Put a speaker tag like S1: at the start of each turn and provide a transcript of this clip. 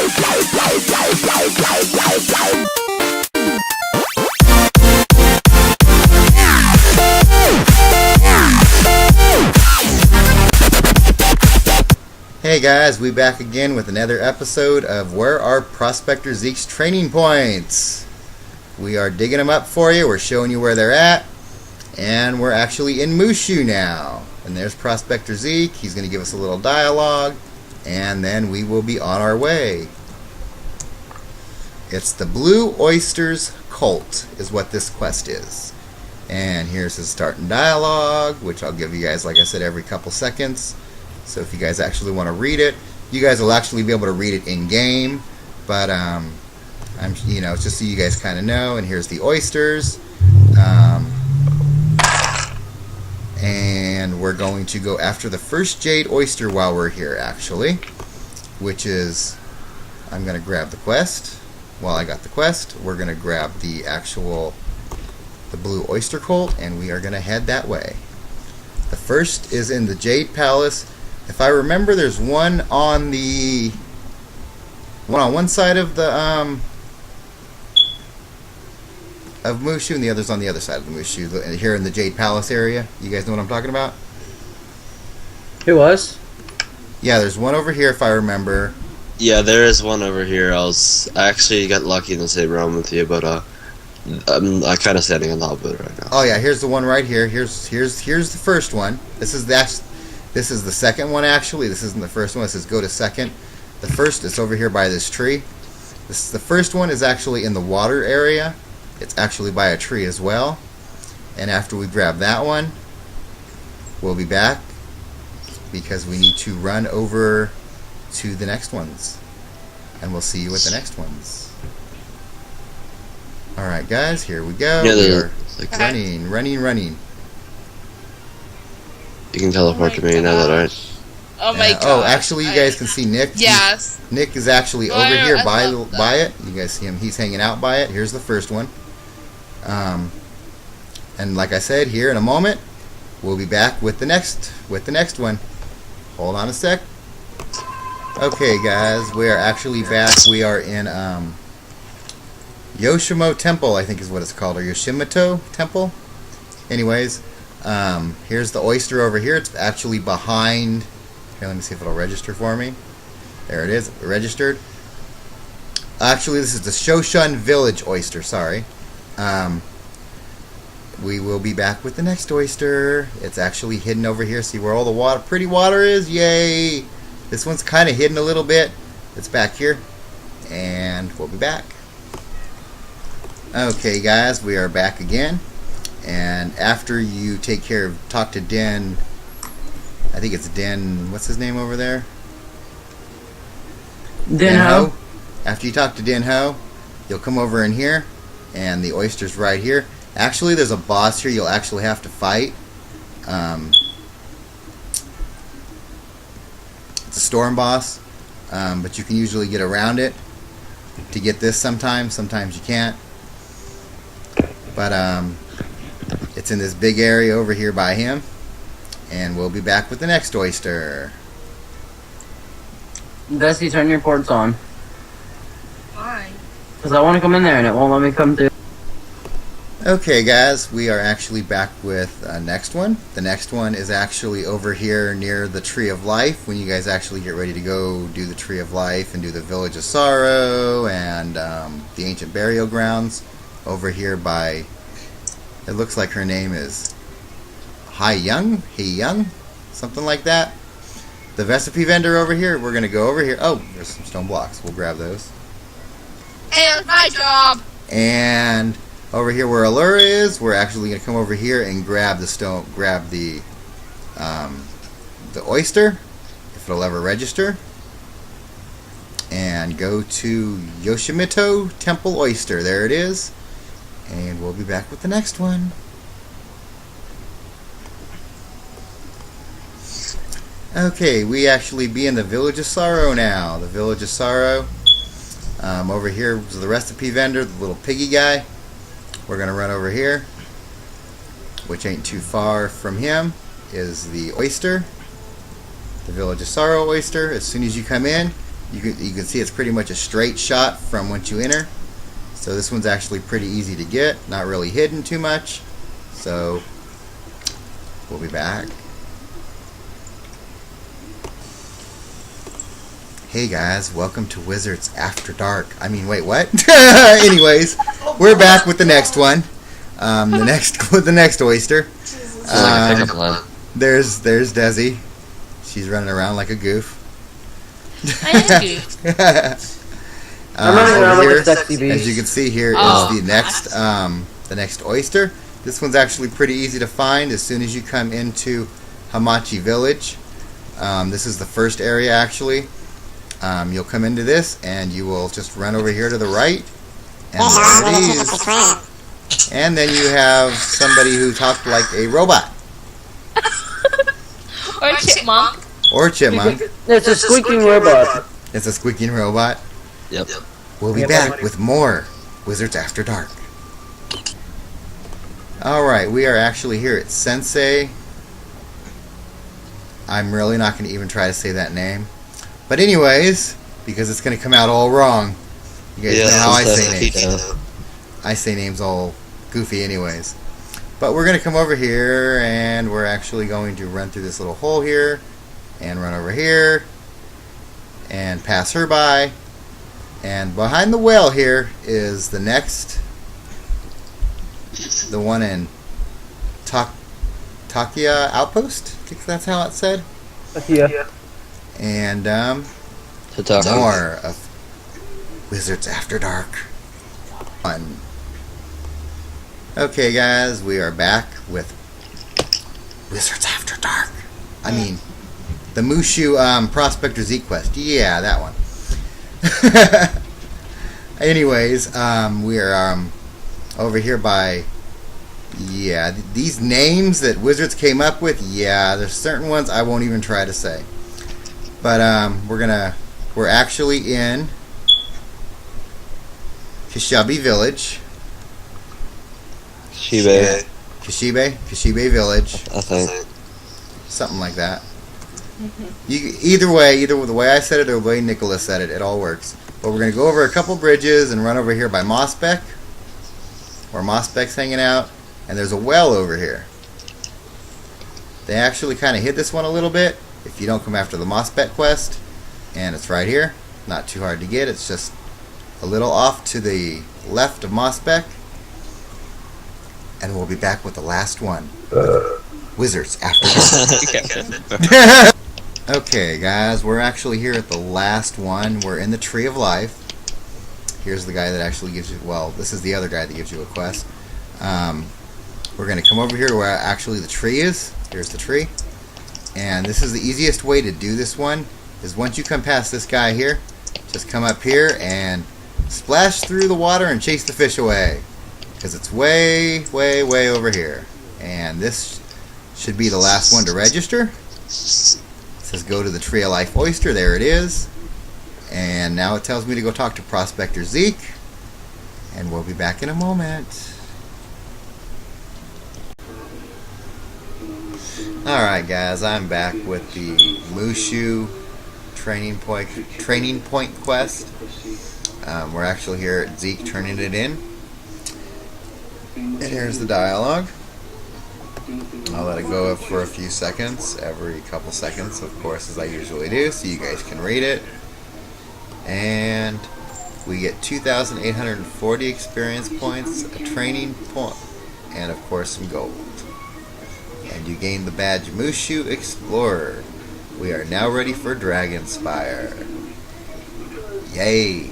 S1: Hey guys, we back again with another episode of Where Are Prospector Zeke's Training Points? We are digging them up for you, we're showing you where they're at, and we're actually in Mushu now. And there's Prospector Zeke, he's going to give us a little dialogue, and then we will be on our way. It's the Blue Oysters Cult is what this quest is. And here's his starting dialogue, which I'll give you guys, like I said, every couple seconds. So if you guys actually want to read it, you guys will actually be able to read it in game. But it's just so you guys kind of know. And here's the oysters, and we're going to go after the first jade oyster while we're here, actually, which is, I'm going to grab the quest. While I got the quest, we're going to grab the blue oyster cult, and we are going to head that way. The first is in the Jade Palace. If I remember, there's one on one side of the of Mushu, and the other's on the other side of the Mushu, here in the Jade Palace area. You guys know what I'm talking about?
S2: It was?
S1: Yeah, there's one over here if I remember.
S3: Yeah, there is one over here. I actually got lucky in the same realm with you, but I'm kind of standing on top of it right now.
S1: Oh yeah, here's the one right here. Here's the first one. This is the second one, actually. This isn't the first one. This is go to second. The first is over here by this tree. The first one is actually in the water area. It's actually by a tree as well. And after we grab that one, we'll be back because we need to run over to the next ones. And we'll see you at the next ones. Alright guys, here we go.
S3: Yeah,
S1: we are running.
S3: You can teleport to me, you know that, right?
S4: Oh my god.
S1: Oh, actually, you guys can see Nick.
S4: Yes.
S1: Nick is actually over here by it. You guys see him. He's hanging out by it. Here's the first one. And like I said, here in a moment, we'll be back with the next one. Hold on a sec. Okay, guys, we are actually back. We are in Yoshimo Temple, I think is what it's called, or Yoshimoto Temple. Anyways. Here's the oyster over here. It's actually behind. Here, let me see if it'll register for me. There it is. Registered. Actually, this is the Shoshan Village oyster. Sorry. We will be back with the next oyster. It's actually hidden over here. See where all the pretty water is? Yay! This one's kind of hidden a little bit. It's back here. And we'll be back. Okay, guys. We are back again. And after you talk to Den, I think it's Den, what's his name over there?
S2: Den Ho.
S1: After you talk to Den Ho, you'll come over in here, and the oyster's right here. Actually, there's a boss here you'll actually have to fight. It's a storm boss, but you can usually get around it to get this sometimes you can't. But, it's in this big area over here by him. And we'll be back with the next oyster.
S2: Dusty, turn your ports on.
S4: Why?
S2: Because I want to come in there and it won't let me come through.
S1: Okay, guys, we are actually back with the next one. The next one is actually over here near the Tree of Life. When you guys actually get ready to go do the Tree of Life and do the Village of Sorrow and the Ancient Burial Grounds over here by... It looks like her name is Hei Young, something like that. The recipe vendor over here, we're going to go over here. Oh, there's some stone blocks. We'll grab those.
S4: Hey, that's my job!
S1: And over here where Allura is, we're actually going to come over here and grab the oyster, if it'll ever register. And go to Yoshimoto Temple Oyster. There it is. And we'll be back with the next one. Okay, we actually be in the Village of Sorrow now. The Village of Sorrow. Over here is the recipe vendor, the little piggy guy. We're going to run over here, which ain't too far from him, is the oyster. The Village of Sorrow oyster. As soon as you come in, You can see it's pretty much a straight shot from once you enter. So this one's actually pretty easy to get, not really hidden too much. So we'll be back. Hey guys, welcome to Wizards After Dark. I mean, wait, what? Anyways, we're back with the next one. The next oyster.
S3: Sounds like a pickup line.
S1: There's Desi. She's running around like a goof.
S4: I am good.
S2: I'm running around
S1: over
S2: like a
S1: here,
S2: sexy beast.
S1: as you can see here, is
S4: Oh.
S1: the next oyster. This one's actually pretty easy to find as soon as you come into Hamachi Village. This is the first area actually. You'll come into this and you will just run over here to the right, and there it is. And then you have somebody who talked like a robot
S4: Or a chipmunk.
S1: or a chipmunk.
S2: It's a squeaking robot.
S1: It's a squeaking robot.
S3: Yep.
S1: We'll be
S2: Yeah,
S1: back
S2: buddy.
S1: with more Wizards After Dark. Alright, we are actually here at Sensei. I'm really not going to even try to say that name. But anyways, because it's going to come out all wrong. You guys know how I say names. I say names all goofy anyways. But we're going to come over here and we're actually going to run through this little hole here and run over here and pass her by. And behind the well here is the next, the one in Takia Outpost. I think that's how it's said.
S2: Yeah.
S1: And
S3: To talk.
S1: more of Wizards After Dark. Fun. Okay, guys, we are back with Wizards After Dark. I mean, the Mushu Prospector Z quest. Yeah, that one. Anyways, we are over here by, these names that Wizards came up with. Yeah, there's certain ones I won't even try to say. But we're actually in Kishibe Village.
S3: Shibe,
S1: Kishibe Village,
S3: I think.
S1: something like that. Either the way I said it or the way Nicholas said it, it all works. But we're going to go over a couple bridges and run over here by Mossbeck, where Mossbeck's hanging out, and there's a well over here. They actually kind of hid this one a little bit if you don't come after the Mossbeck quest, and it's right here. Not too hard to get. It's just a little off to the left of Mossbeck. And we'll be back with the last one. Wizards After Dark. Okay, guys, we're actually here at the last one. We're in the Tree of Life. Here's the guy that actually gives you, well, this is the other guy that gives you a quest. We're going to come over here to where actually the tree is. Here's the tree. And this is the easiest way to do this one, is once you come past this guy here, just come up here and splash through the water and chase the fish away. Because it's way, way, way over here. And this should be the last one to register. It says go to the Tree of Life Oyster. There it is. And now it tells me to go talk to Prospector Zeke. And we'll be back in a moment. Alright guys, I'm back with the Mushu training point quest. We're actually here at Zeke turning it in. And here's the dialogue. I'll let it go up for a few seconds, every couple seconds, of course, as I usually do, so you guys can read it. And we get 2,840 experience points, a training point, and of course some gold. And you gain the badge Mushu Explorer. We are now ready for Dragonspire. Yay!